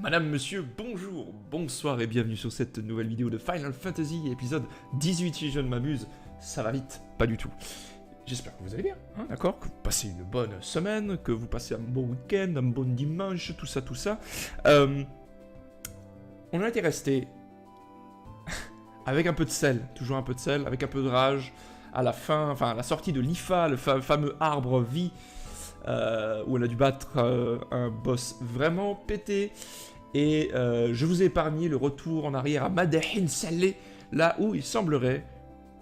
Madame, monsieur, bonjour, bonsoir et bienvenue sur cette nouvelle vidéo de Final Fantasy, épisode 18, si je ne m'abuse. Ça va vite, pas du tout. J'espère que vous allez bien, hein, d'accord? Que vous passez une bonne semaine, que vous passez un bon week-end, un bon dimanche, tout ça, tout ça. On a été resté avec un peu de sel, toujours un peu de sel, avec un peu de rage, à la fin, enfin à la sortie de l'IFA, le fameux arbre vie, où on a dû battre un boss vraiment pété. Et je vous ai épargné le retour en arrière à Madahin Saleh, là où il semblerait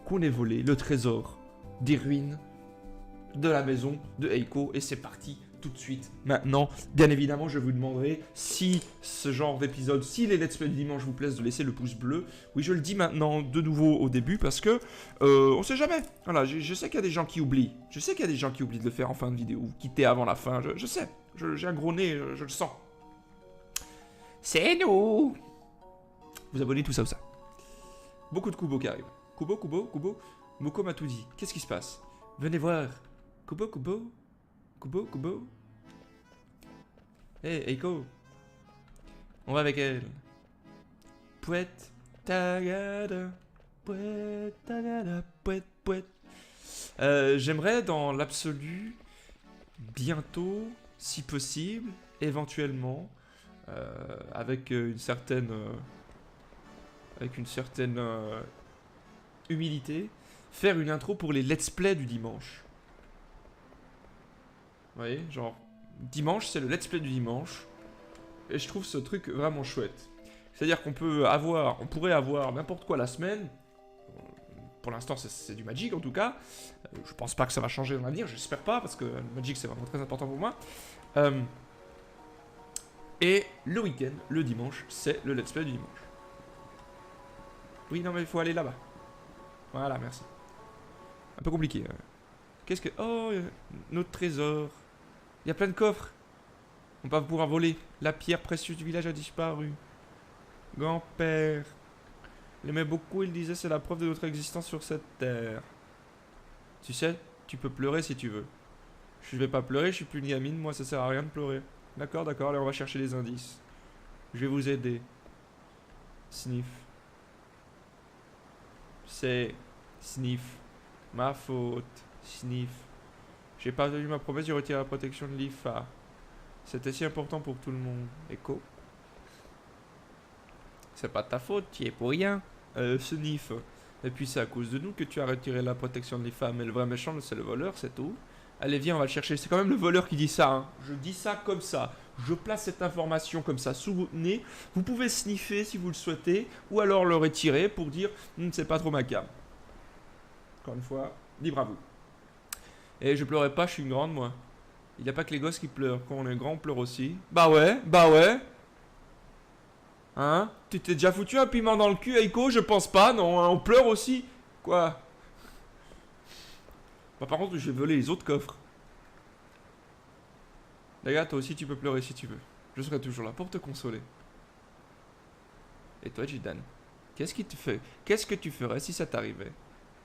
qu'on ait volé le trésor des ruines de la maison de Eiko. Et c'est parti tout de suite, maintenant. Bien évidemment, je vous demanderai si ce genre d'épisode, si les let's play du dimanche vous plaisent, de laisser le pouce bleu. Oui, je le dis maintenant de nouveau au début parce que on sait jamais. Voilà, je sais qu'il y a des gens qui oublient. Je sais qu'il y a des gens qui oublient de le faire en fin de vidéo ou quitter avant la fin. Je sais. J'ai un gros nez, je le sens. C'est nous. Vous abonnez, tout ça ou ça. Beaucoup de Kubo qui arrivent. Kubo. Moko m'a tout dit. Qu'est-ce qui se passe? Venez voir. Kubo. Kubo. Hey, Eiko. On va avec elle. Pouet, tagada. Pouet, tagada. Pouet. J'aimerais dans l'absolu, bientôt, si possible, éventuellement, avec une certaine humilité, faire une intro pour les let's play du dimanche. Vous voyez, genre, dimanche, c'est le let's play du dimanche, et je trouve ce truc vraiment chouette. C'est-à-dire qu'on pourrait avoir n'importe quoi la semaine. Pour l'instant, c'est du Magic en tout cas. Je pense pas que ça va changer dans l'avenir, j'espère pas, parce que le Magic c'est vraiment très important pour moi. Et le week-end, le dimanche, c'est le let's play du dimanche. Oui, non mais il faut aller là-bas. Voilà, merci. Un peu compliqué. Qu'est-ce que... Oh, notre trésor. Il y a plein de coffres. On va pouvoir voler. La pierre précieuse du village a disparu. Grand-père. Il aimait beaucoup, il disait c'est la preuve de notre existence sur cette terre. Tu sais, tu peux pleurer si tu veux. Je vais pas pleurer, je suis plus une gamine, moi ça sert à rien de pleurer. D'accord, allez on va chercher les indices. Je vais vous aider. Sniff. C'est... Sniff. Ma faute. Sniff. J'ai pas tenu ma promesse, j'ai retiré la protection de l'IFA. C'était si important pour tout le monde. Echo. C'est pas de ta faute, tu y es pour rien. Sniff. Et puis c'est à cause de nous que tu as retiré la protection de l'IFA. Mais le vrai méchant, c'est le voleur, c'est tout. Allez, viens, on va le chercher. C'est quand même le voleur qui dit ça, hein. Je dis ça comme ça. Je place cette information comme ça sous votre nez. Vous pouvez sniffer si vous le souhaitez, ou alors le retirer pour dire c'est pas trop ma cam. Encore une fois, libre à vous. Et je pleurais pas, je suis une grande, moi. Il n'y a pas que les gosses qui pleurent. Quand on est grand, on pleure aussi. Bah ouais. Hein? Tu t'es déjà foutu un piment dans le cul, Eiko? Je pense pas, non. Hein, on pleure aussi. Quoi? Bah par contre, je vais voler les autres coffres. Les gars, toi aussi tu peux pleurer si tu veux. Je serai toujours là pour te consoler. Et toi, Jidan, qu'est-ce que tu ferais si ça t'arrivait?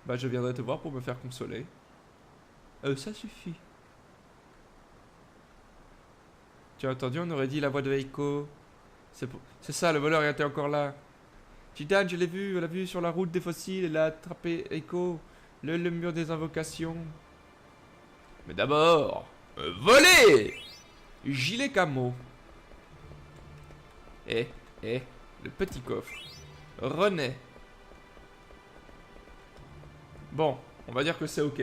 Bah je viendrai te voir pour me faire consoler. Ça suffit. Tu as entendu, on aurait dit la voix de Eiko. C'est ça, le voleur était encore là. Jidan, je l'ai vu, on l'a vu sur la route des fossiles, elle a attrapé Eiko. Le mur des invocations. Mais d'abord, voler! Gilet camo. Le petit coffre. René. Bon, on va dire que c'est ok.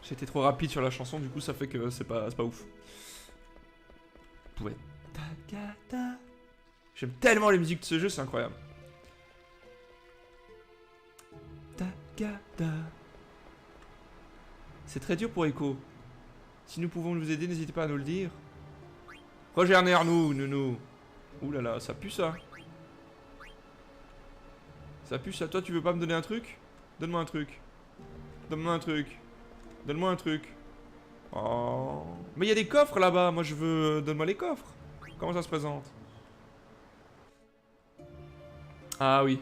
J'étais trop rapide sur la chanson, du coup ça fait que c'est pas ouf. J'aime tellement les musiques de ce jeu, c'est incroyable. C'est très dur pour Eiko. Si nous pouvons vous aider, n'hésitez pas à nous le dire. Rejoignez-nous, nounou. Ouh là là, ça pue ça. Ça pue ça. Toi, tu veux pas me donner un truc? Donne-moi un truc. Donne-moi un truc. Oh. Mais il y a des coffres là-bas. Moi, je veux... Donne-moi les coffres. Comment ça se présente? Ah oui.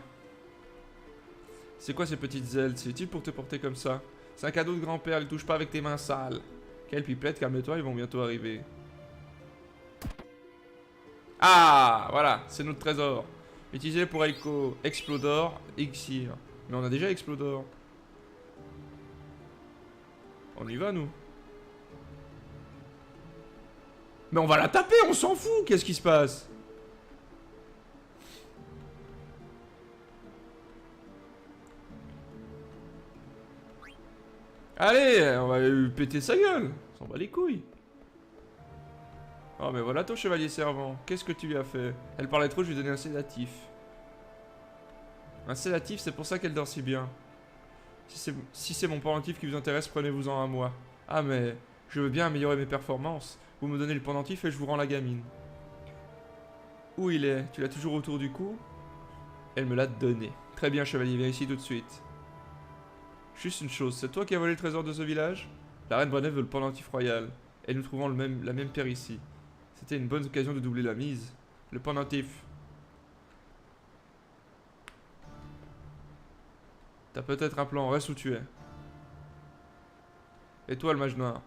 C'est quoi ces petites ailes? C'est utile pour te porter comme ça? C'est un cadeau de grand-père, ne touche pas avec tes mains sales. Quelle pipelette, calme-toi, ils vont bientôt arriver. Ah, voilà, c'est notre trésor. Utilisé pour Echo, Explodor, Exir. Mais on a déjà Explodor. On y va, nous. Mais on va la taper, on s'en fout. Qu'est-ce qui se passe? Allez, on va lui péter sa gueule. On s'en bat les couilles. Oh mais voilà ton chevalier servant. Qu'est-ce que tu lui as fait? Elle parlait trop, je lui ai donné un sédatif. Un sédatif, c'est pour ça qu'elle dort si bien. Si c'est mon pendentif qui vous intéresse, prenez-vous-en à moi. Ah mais, je veux bien améliorer mes performances. Vous me donnez le pendentif et je vous rends la gamine. Où il est? Tu l'as toujours autour du cou? Elle me l'a donné. Très bien chevalier, viens ici tout de suite. Juste une chose, c'est toi qui as volé le trésor de ce village? La reine Brenève veut le pendentif royal. Et nous trouvons la même pierre ici. C'était une bonne occasion de doubler la mise. Le pendentif. T'as peut-être un plan, reste où tu es. Et toi, le mage noir?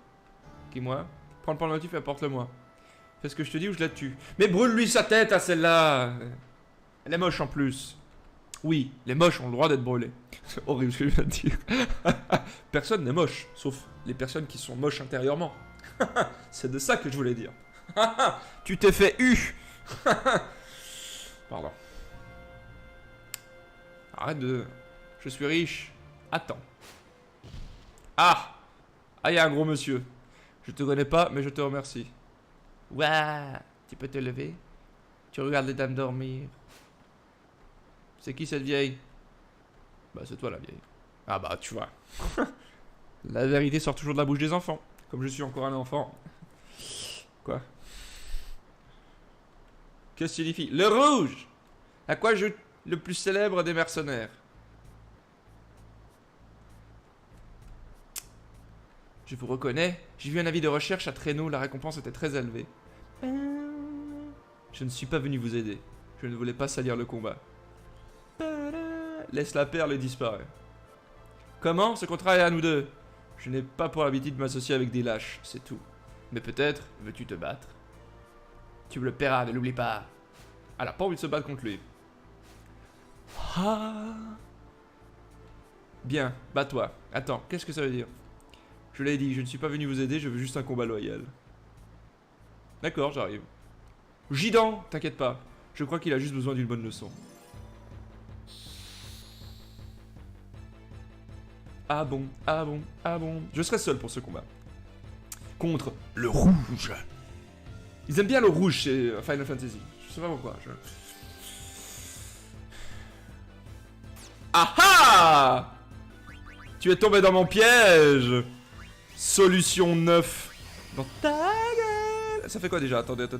Qui, moi? Prends le pendentif et apporte-le-moi. Fais ce que je te dis ou je la tue. Mais brûle-lui sa tête à celle-là! Elle est moche en plus. Oui, les moches ont le droit d'être brûlés. C'est horrible ce que je viens de dire. Personne n'est moche, sauf les personnes qui sont moches intérieurement. C'est de ça que je voulais dire. Tu t'es fait eu. Pardon. Arrête de... Je suis riche. Attends. Ah! Ah, il y a un gros monsieur. Je te connais pas, mais je te remercie. Ouah! Tu peux te lever? Tu regardes les dames dormir. C'est qui cette vieille? Bah c'est toi la vieille. Ah bah tu vois. La vérité sort toujours de la bouche des enfants. Comme je suis encore un enfant. Quoi? Que signifie le rouge? À quoi joue le plus célèbre des mercenaires? Je vous reconnais. J'ai vu un avis de recherche à Traîneau. La récompense était très élevée. Je ne suis pas venu vous aider. Je ne voulais pas salir le combat. Laisse la perle et disparaît. Comment? Ce contrat est à nous deux. Je n'ai pas pour l'habitude de m'associer avec des lâches, c'est tout. Mais peut-être veux-tu te battre? Tu me le paieras, ne l'oublie pas. Elle a pas envie de se battre contre lui. Ah. Bien, bats-toi. Attends, qu'est-ce que ça veut dire? Je l'ai dit, je ne suis pas venu vous aider, je veux juste un combat loyal. D'accord, j'arrive. Gidan, t'inquiète pas. Je crois qu'il a juste besoin d'une bonne leçon. Ah bon, ah bon, ah bon. Je serai seul pour ce combat. Contre le rouge. Ils aiment bien le rouge chez Final Fantasy. Je sais pas pourquoi. Ah ah! Tu es tombé dans mon piège. Solution 9. Dans ta gueule. Ça fait quoi déjà? Attendez, attends.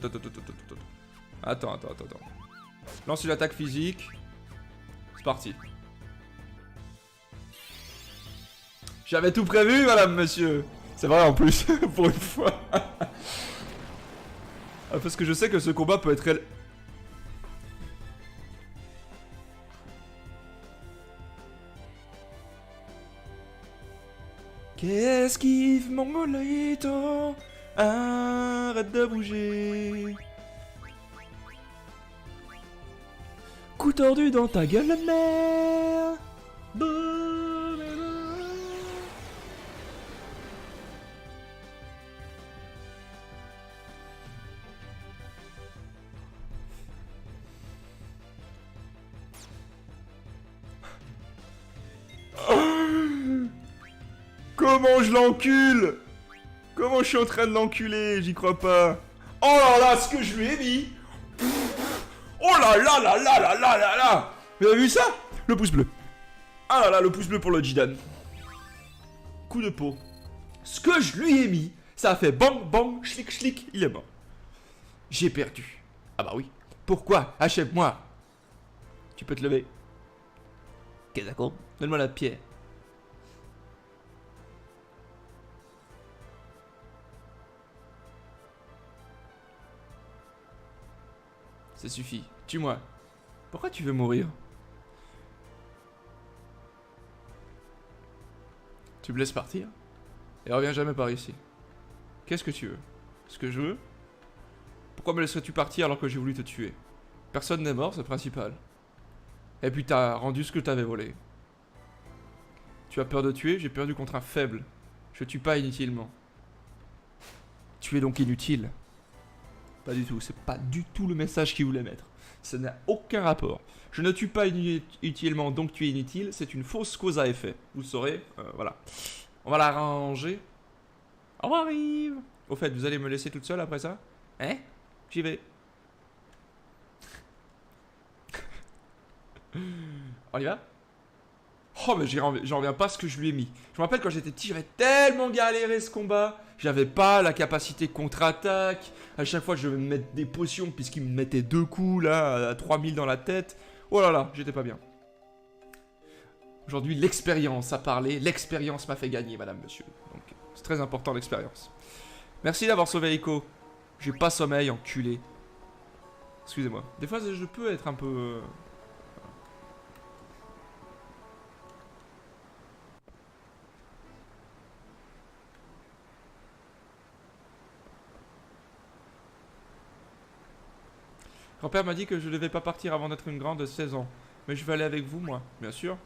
Lance une attaque physique. C'est parti. J'avais tout prévu, madame, monsieur. C'est vrai en plus, pour une fois. Parce que je sais que ce combat peut être... Qu'esquive mon molito. Arrête de bouger. Coup tordu dans ta gueule, mère. Comment je l'encule? Comment je suis en train de l'enculer? J'y crois pas. Oh là là, ce que je lui ai mis. Oh là là là là là là là là. Vous avez vu ça? Le pouce bleu. Ah là là, le pouce bleu pour le Jidan. Coup de peau. Ce que je lui ai mis, ça a fait bang bang, schlick schlick, il est mort. J'ai perdu. Ah bah oui. Pourquoi? Achève-moi. Tu peux te lever. Ok, d'accord. Donne-moi la pierre. Ça suffit. Tue-moi. Pourquoi tu veux mourir? Tu me laisses partir et reviens jamais par ici. Qu'est-ce que tu veux? Ce que je veux? Pourquoi me laisserais-tu partir alors que j'ai voulu te tuer? Personne n'est mort, c'est le principal. Et puis t'as rendu ce que t'avais volé. Tu as peur de tuer, j'ai perdu contre un faible. Je tue pas inutilement. Tu es donc inutile. Pas du tout, c'est pas du tout le message qu'il voulait mettre. Ça n'a aucun rapport. Je ne tue pas inutilement, donc tu es inutile. C'est une fausse cause à effet. Vous le saurez, voilà. On va la ranger. On arrive. Au fait, vous allez me laisser toute seule après ça? Hein? J'y vais. On y va? Oh, mais j'en reviens pas à ce que je lui ai mis. Je me rappelle quand j'étais petit, j'avais tellement galéré ce combat. J'avais pas la capacité contre-attaque. À chaque fois, je devais me mettre des potions puisqu'il me mettait 2 coups là, à 3000 dans la tête. Oh là là, j'étais pas bien. Aujourd'hui, l'expérience a parlé. L'expérience m'a fait gagner, madame, monsieur. Donc, c'est très important l'expérience. Merci d'avoir sauvé Echo. J'ai pas sommeil, enculé. Excusez-moi. Des fois, je peux être un peu... Grand-père m'a dit que je devais pas partir avant d'être une grande de 16 ans. Mais je vais aller avec vous, moi. Bien sûr.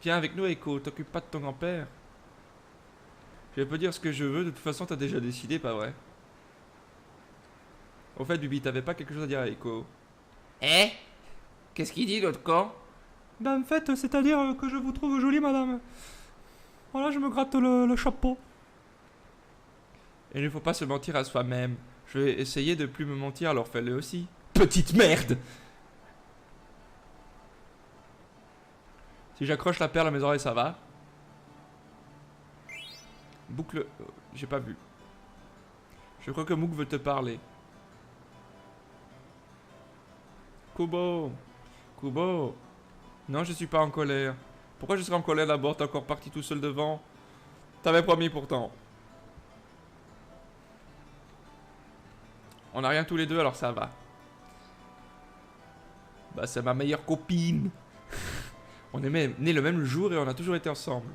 Viens avec nous, Echo. T'occupe pas de ton grand-père. Je peux dire ce que je veux. De toute façon, t'as déjà décidé, pas vrai? Au fait, Bibi, t'avais pas quelque chose à dire à Echo? Eh? Qu'est-ce qu'il dit, l'autre camp? Ben, en fait, c'est-à-dire que je vous trouve jolie, madame. Voilà, je me gratte le chapeau. Il ne faut pas se mentir à soi-même. Je vais essayer de plus me mentir, alors fais-le aussi. Petite merde! Si j'accroche la perle à mes oreilles, ça va? Boucle... j'ai pas vu. Je crois que Mook veut te parler. Kubo! Kubo! Non, je suis pas en colère. Pourquoi je serais en colère d'abord? T'es encore parti tout seul devant? T'avais promis pourtant. On a rien tous les deux, alors ça va. Bah, c'est ma meilleure copine. On est même nés le même jour et on a toujours été ensemble.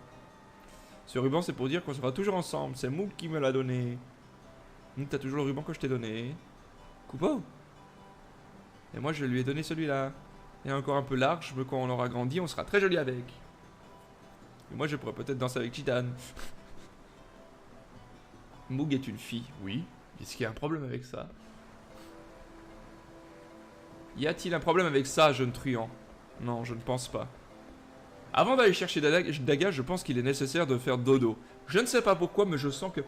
Ce ruban, c'est pour dire qu'on sera toujours ensemble. C'est Mook qui me l'a donné. Mook, t'as toujours le ruban que je t'ai donné. Kubo. Et moi, je lui ai donné celui-là. Et encore un peu large, mais quand on aura grandi, on sera très joli avec. Et moi, je pourrais peut-être danser avec Chitan. Moog est une fille, oui. Est-ce qu'il y a un problème avec ça? Y a-t-il un problème avec ça, jeune truand? Non, je ne pense pas. Avant d'aller chercher Daga, je pense qu'il est nécessaire de faire dodo. Je ne sais pas pourquoi, mais je sens que...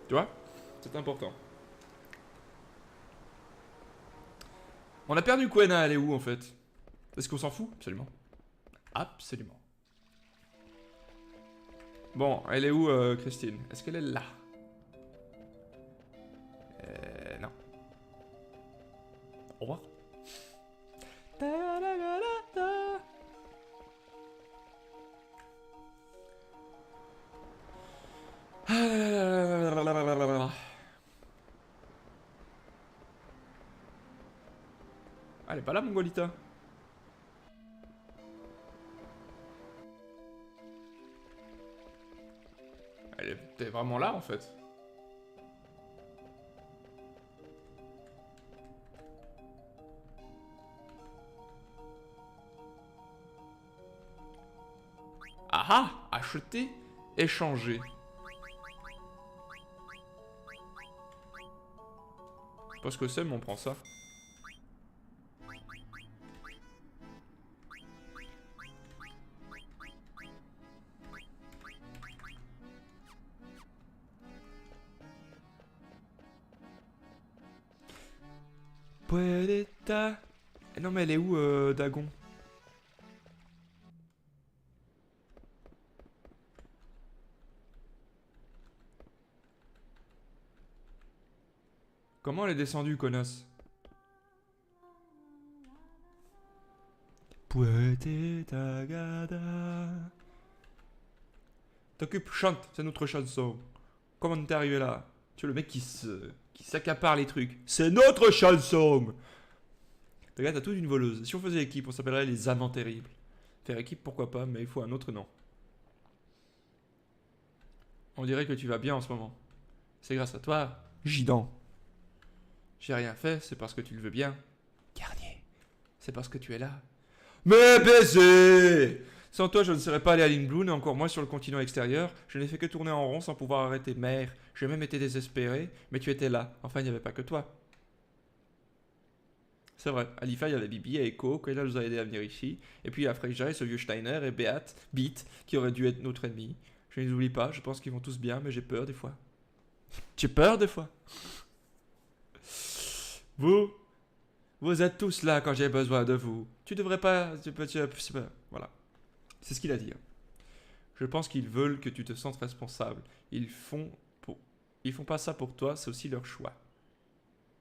Tu vois? C'est important. On a perdu Quena, elle est où en fait? Est-ce qu'on s'en fout? Absolument. Absolument. Bon, elle est où Christine? Est-ce qu'elle est là? Non. Au revoir. Elle est pas là, Mongolita. Elle était vraiment là, en fait. Ah ah! Acheter, échanger. Je sais pas ce que c'est, mais on prend ça. Puedeta. Non mais elle est où Dagon? Comment elle est descendue, connasse? Puedeta gada. T'occupe, chante, c'est notre chanson. Comment t'es arrivé là? Tu es le mec qui s'accapare les trucs. C'est notre chanson! Regarde, t'as toute une voleuse. Si on faisait équipe, on s'appellerait les amants terribles. Faire équipe, pourquoi pas, mais il faut un autre nom. On dirait que tu vas bien en ce moment. C'est grâce à toi, Gidan. J'ai rien fait, c'est parce que tu le veux bien. Garnier, c'est parce que tu es là. Mais baiser! Sans toi, je ne serais pas allé à Lindblum et encore moins sur le continent extérieur. Je n'ai fait que tourner en rond sans pouvoir arrêter. Mère, j'ai même été désespéré, mais tu étais là. Enfin, il n'y avait pas que toi. C'est vrai, à l'IFA, il y avait Bibi et Echo, Koila nous a aidé à venir ici. Et puis il y a Freja et ce vieux Steiner et Beat, qui auraient dû être notre ennemi. Je ne les oublie pas, je pense qu'ils vont tous bien, mais j'ai peur des fois. J'ai peur des fois. Vous, vous êtes tous là quand j'ai besoin de vous. Tu devrais pas... Voilà. C'est ce qu'il a dit. Je pense qu'ils veulent que tu te sentes responsable. Ils font pas ça pour toi, c'est aussi leur choix.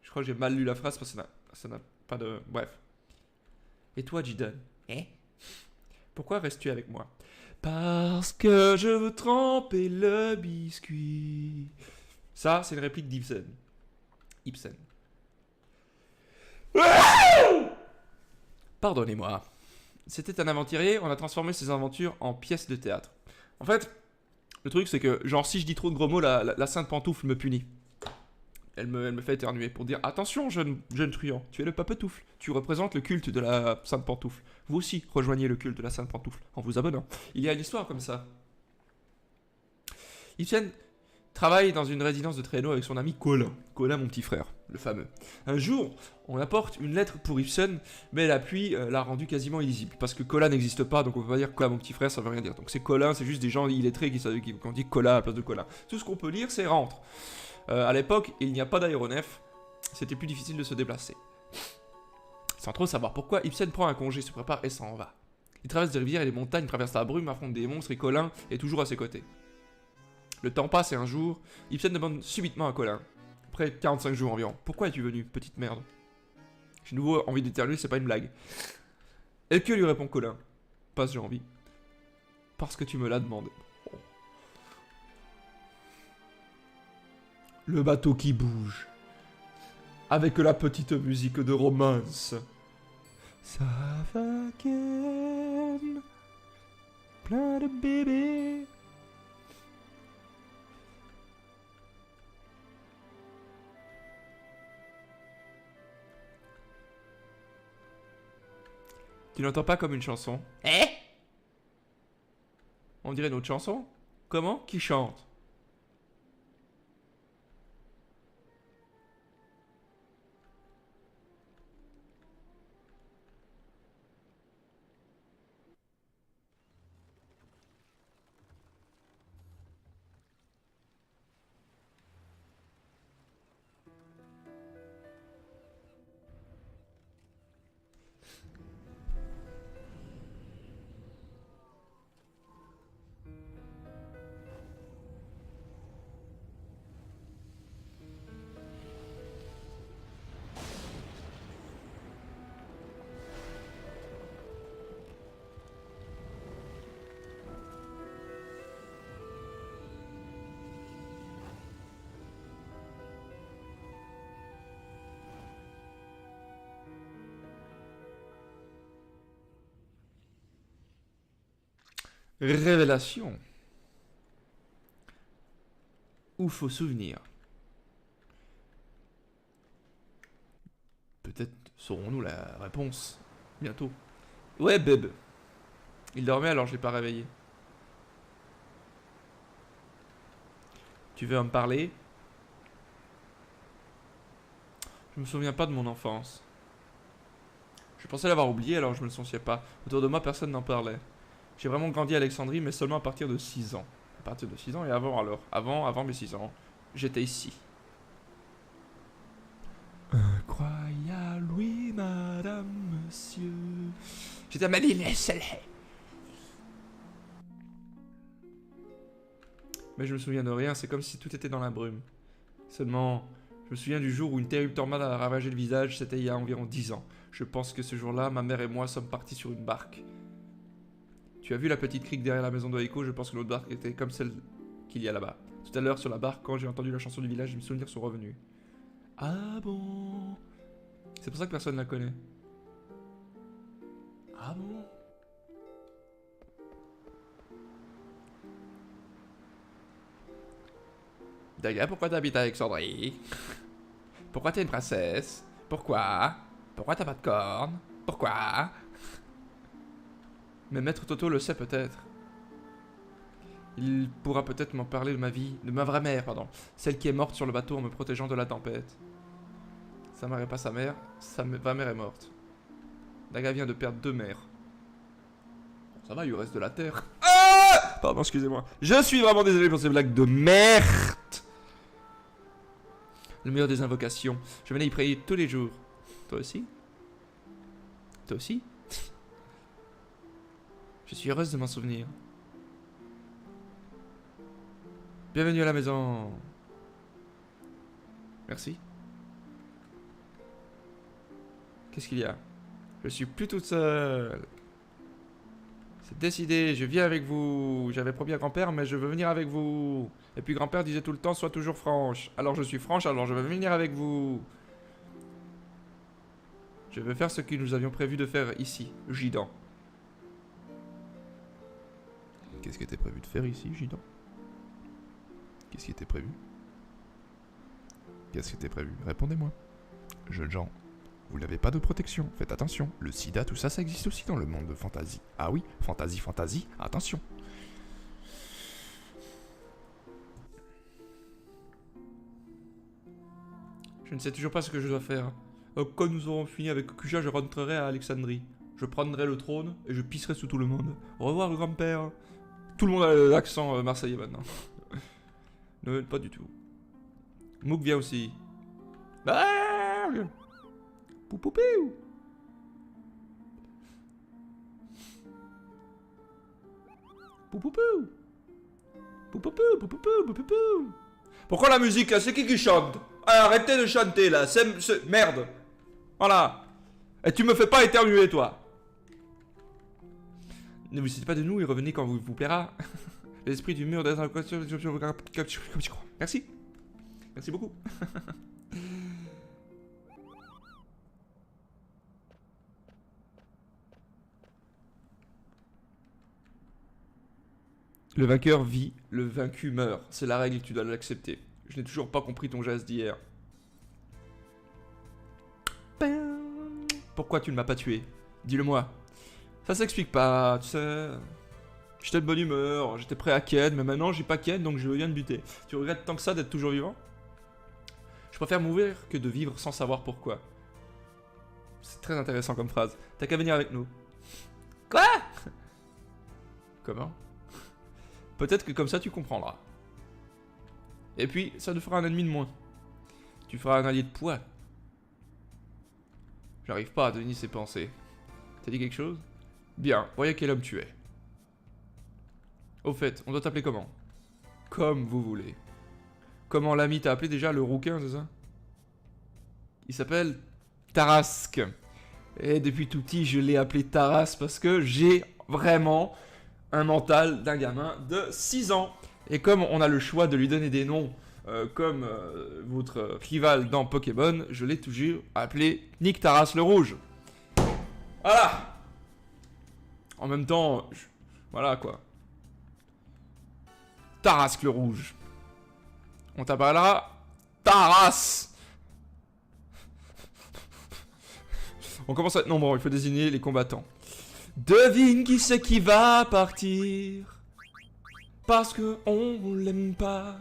Je crois que j'ai mal lu la phrase parce que ça n'a pas de... Bref. Et toi, Jidan? Pourquoi restes-tu avec moi? Parce que je veux tremper le biscuit. Ça, c'est une réplique d'Ibsen. Ibsen. Pardonnez-moi. C'était un aventurier, on a transformé ses aventures en pièces de théâtre. En fait, le truc c'est que, genre, si je dis trop de gros mots, la sainte pantoufle me punit. Elle me fait éternuer pour dire attention, jeune truand, tu es le papetoufle. Tu représentes le culte de la sainte pantoufle. Vous aussi, rejoignez le culte de la sainte pantoufle en vous abonnant. Il y a une histoire comme ça. Ibsen travaille dans une résidence de traîneau avec son ami Colin. Colin, mon petit frère, le fameux. Un jour, on apporte une lettre pour Ibsen, mais la pluie l'a rendu quasiment illisible. Parce que Colin n'existe pas, donc on peut pas dire Colin, mon petit frère, ça veut rien dire. Donc c'est Colin, c'est juste des gens illettrés qui ont dit Colin à la place de Colin. Tout ce qu'on peut lire, c'est rentre. À l'époque, il n'y a pas d'aéronef, c'était plus difficile de se déplacer. Sans trop savoir pourquoi, Ibsen prend un congé, se prépare et s'en va. Il traverse des rivières et des montagnes, traverse la brume, affronte des monstres et Colin est toujours à ses côtés. Le temps passe et un jour, Ibsen demande subitement à Colin, après 45 jours environ, pourquoi es-tu venu, petite merde? J'ai nouveau envie d'éternuer, c'est pas une blague. Et que lui répond Colin? Pas j'ai envie. Parce que tu me l'as demandé. Le bateau qui bouge. Avec la petite musique de romance. Savaken. Plein de bébés. Tu n'entends pas comme une chanson? On dirait notre chanson? Comment? Qui chante? Révélation. Ou faux souvenir. Peut-être saurons-nous la réponse bientôt. Ouais, Beb. Il dormait alors je l'ai pas réveillé. Tu veux me parler? Je me souviens pas de mon enfance. Je pensais l'avoir oublié alors je me le souciais pas. Autour de moi personne n'en parlait. J'ai vraiment grandi à Alexandrie mais seulement à partir de 6 ans. À partir de 6 ans et avant alors. Avant mes 6 ans. J'étais ici. Incroyable, oui, madame, monsieur. J'étais à Manille-les-Soleil. Mais je me souviens de rien, c'est comme si tout était dans la brume. Seulement, je me souviens du jour où une terrible tornade a ravagé le visage, c'était il y a environ 10 ans. Je pense que ce jour-là, ma mère et moi sommes partis sur une barque. Tu as vu la petite crique derrière la maison de Eiko? Je pense que notre barque était comme celle qu'il y a là-bas. Tout à l'heure, sur la barque, quand j'ai entendu la chanson du village, mes souvenirs sont revenus. Ah bon? C'est pour ça que personne ne la connaît. Ah bon? Daga, pourquoi t'habites à Alexandrie? Pourquoi t'es une princesse? Pourquoi? Pourquoi t'as pas de cornes? Pourquoi? Mais Maître Toto le sait peut-être. Il pourra peut-être m'en parler de ma vie, de ma vraie mère, pardon. Celle qui est morte sur le bateau en me protégeant de la tempête. Sa mère est pas sa mère, sa vraie mère est morte. Daga vient de perdre 2 mères. Bon, ça va, il lui reste de la terre. Ah! Pardon, excusez-moi. Je suis vraiment désolé pour ces blagues de merde. Le meilleur des invocations. Je venais y prier tous les jours. Toi aussi? Toi aussi? Je suis heureuse de m'en souvenir. Bienvenue à la maison. Merci. Qu'est-ce qu'il y a? Je suis plus toute seule. C'est décidé, je viens avec vous. J'avais promis à grand-père, mais je veux venir avec vous. Et puis grand-père disait tout le temps, sois toujours franche. Alors je suis franche, alors je veux venir avec vous. Je veux faire ce que nous avions prévu de faire ici, Gidan. Qu'est-ce qui était prévu de faire ici, Gidan? Qu'est-ce qui était prévu? Qu'est-ce qui était prévu? Répondez-moi. Jeunes gens, vous n'avez pas de protection, faites attention. Le sida, tout ça, ça existe aussi dans le monde de fantasy. Ah oui, fantasy, attention. Je ne sais toujours pas ce que je dois faire. Quand nous aurons fini avec Kuja, je rentrerai à Alexandrie. Je prendrai le trône et je pisserai sous tout le monde. Au revoir, grand-père. Tout le monde a l'accent marseillais maintenant. Non, pas du tout. Mouk vient aussi. Berg! Poupoupou! Poupoupou! Poupoupou, poupoupou, poupoupou! Pourquoi la musique là? C'est qui chante? Ah, arrêtez de chanter là, c'est... Merde! Voilà! Et tu me fais pas éternuer toi! Ne vous inquiétez pas de nous et revenez quand vous plaira. L'esprit du mur des... Merci. Merci beaucoup. Le vainqueur vit, le vaincu meurt. C'est la règle, tu dois l'accepter. Je n'ai toujours pas compris ton geste d'hier. Pourquoi tu ne m'as pas tué? Dis-le-moi. Ça s'explique pas, tu sais... J'étais de bonne humeur, j'étais prêt à ken, mais maintenant j'ai pas ken, donc je viens de buter. Tu regrettes tant que ça d'être toujours vivant? Je préfère mourir que de vivre sans savoir pourquoi. C'est très intéressant comme phrase. T'as qu'à venir avec nous. Quoi? Comment? Peut-être que comme ça tu comprendras. Et puis, ça te fera un ennemi de moins. Tu feras un allié de poids. J'arrive pas à deviner ses pensées. T'as dit quelque chose? Bien, voyez quel homme tu es. Au fait, on doit t'appeler comment? Comme vous voulez. Comment l'ami t'a appelé déjà, le rouquin, c'est ça? Il s'appelle Tarasque. Et depuis tout petit, je l'ai appelé Taras parce que j'ai vraiment un mental d'un gamin de 6 ans. Et comme on a le choix de lui donner des noms comme votre rival dans Pokémon, je l'ai toujours appelé Nick Taras le Rouge. Voilà. En même temps, voilà quoi. Tarasque le Rouge. On t'appellera Taras. On commence à être nombreux, il faut désigner les combattants. Devine qui c'est qui va partir. Parce que on l'aime pas.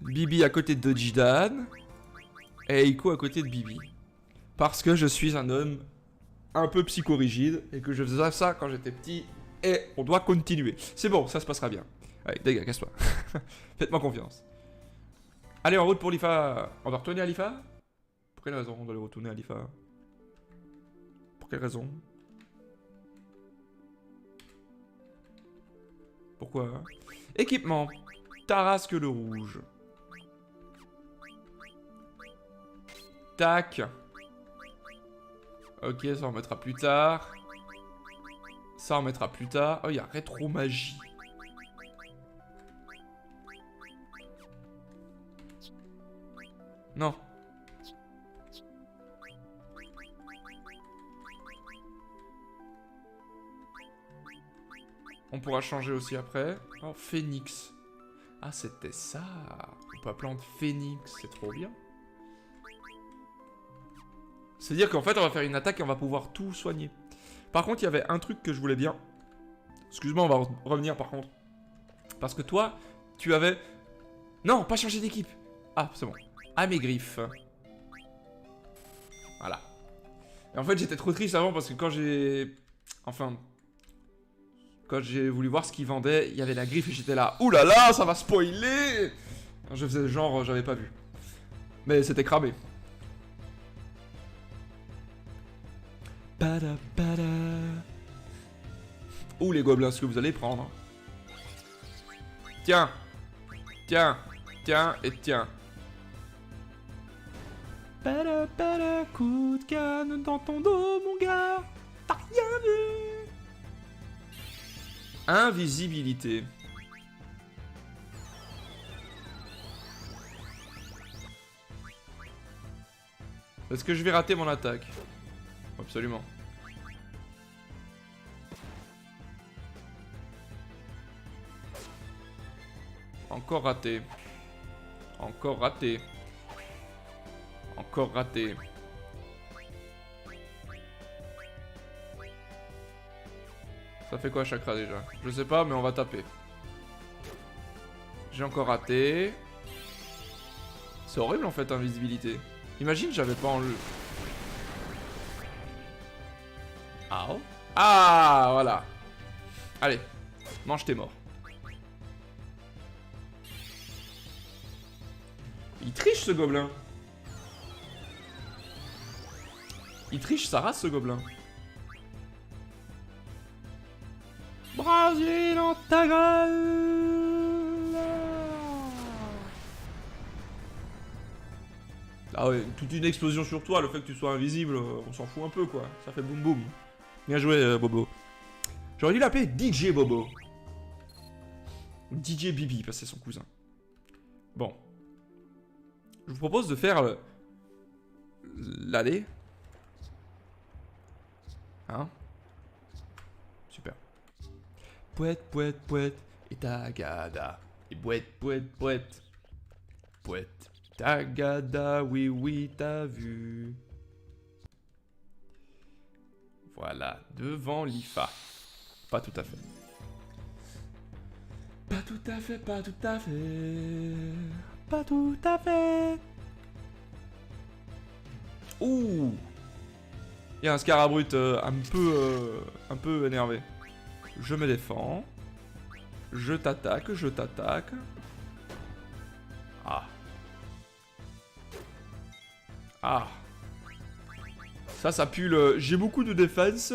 Bibi à côté de Jidan. Et Eiko à côté de Bibi. Parce que je suis un homme un peu psychorigide et que je faisais ça quand j'étais petit et on doit continuer. C'est bon, ça se passera bien. Allez, dégage, casse-toi. Faites-moi confiance. Allez, en route pour l'IFA. On va retourner à l'IFA? Pour quelle raison on doit aller retourner à l'IFA? Pour quelle raison? Pourquoi? Équipement. Tarasque le Rouge. Tac. Ok, ça on remettra plus tard. Ça on remettra plus tard. Oh, il y a rétro-magie. Non. On pourra changer aussi après. Oh, Phoenix. Ah, c'était ça. On peut appeler Phoenix, c'est trop bien. C'est-à-dire qu'en fait, on va faire une attaque et on va pouvoir tout soigner. Par contre, il y avait un truc que je voulais bien. Excuse-moi, on va revenir par contre. Parce que toi, tu avais... Non, pas changer d'équipe. Ah, c'est bon. Ah, mes griffes. Voilà. Et en fait, j'étais trop triste avant parce que quand j'ai... Enfin... Quand j'ai voulu voir ce qu'ils vendaient, il y avait la griffe et j'étais là. Ouh là là, ça va spoiler! Je faisais genre, j'avais pas vu. Mais c'était cramé. Bada bada. Ouh les gobelins, ce que vous allez prendre. Tiens. Tiens. Tiens et tiens. Bada bada, coup de canne dans ton dos, mon gars. T'as rien vu? Invisibilité. Est-ce que je vais rater mon attaque? Absolument. Encore raté. Encore raté. Encore raté. Ça fait quoi chakra déjà? Je sais pas, mais on va taper. J'ai encore raté. C'est horrible en fait, invisibilité. Imagine, j'avais pas enlevé. Ah, ah, voilà. Allez, mange tes morts. Il triche ce gobelin. Il triche sa race ce gobelin. Brasier dans ta gueule. Ah ouais, toute une explosion sur toi, le fait que tu sois invisible, on s'en fout un peu quoi. Ça fait boum boum. Bien joué Bobo. J'aurais dû l'appeler DJ Bobo. Ou DJ Bibi, parce que c'est son cousin. Bon. Je vous propose de faire l'aller. Hein? Super. Pouette, pouette, pouette, et tagada. Et pouette, pouette, pouette. Pouette, tagada, oui, oui, t'as vu. Voilà, devant l'IFA. Pas tout à fait. Pas tout à fait, pas tout à fait. Pas tout à fait. Ouh! Il y a un Scarabrut un peu énervé. Je me défends. Je t'attaque, je t'attaque. Ah. Ah. Ça pue le... J'ai beaucoup de défense.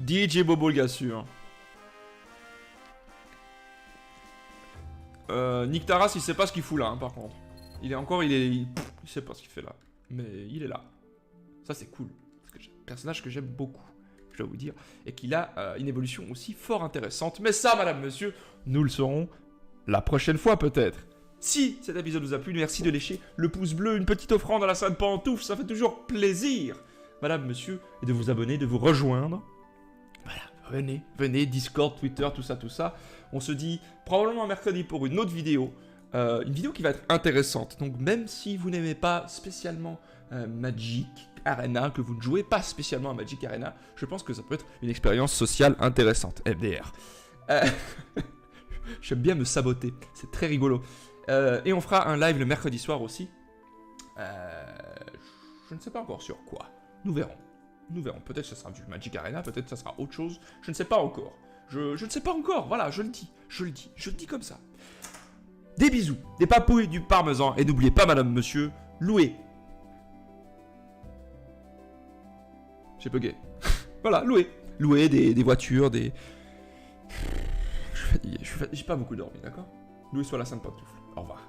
DJ Bobo le gars sûr. Nick Taras, il sait pas ce qu'il fout là, hein, par contre. Il sait pas ce qu'il fait là. Mais il est là. Ça, c'est cool. C'est un personnage que j'aime beaucoup, je dois vous dire. Et qu'il a une évolution aussi fort intéressante. Mais ça, madame, monsieur, nous le saurons la prochaine fois, peut-être. Si cet épisode vous a plu, merci de lécher le pouce bleu, une petite offrande à la sainte pantoufle, ça fait toujours plaisir. Madame, monsieur, et de vous abonner, de vous rejoindre. Voilà, venez, Discord, Twitter, tout ça. On se dit probablement mercredi pour une autre vidéo. Une vidéo qui va être intéressante. Donc même si vous n'aimez pas spécialement Magic Arena, que vous ne jouez pas spécialement à Magic Arena, je pense que ça peut être une expérience sociale intéressante. FDR. J'aime bien me saboter, c'est très rigolo. Et on fera un live le mercredi soir aussi. Je ne sais pas encore sur quoi. Nous verrons. Peut-être que ça sera du Magic Arena, peut-être que ça sera autre chose. Je ne sais pas encore. Je ne sais pas encore. Voilà, je le dis comme ça. Des bisous, des papouilles, du parmesan. Et n'oubliez pas, madame, monsieur, louer. J'ai bugué. Voilà, louer. Louer des voitures, des... Je suis fatigué, j'ai pas beaucoup dormi, d'accord? Louer soit la sainte pantoufle. Au revoir.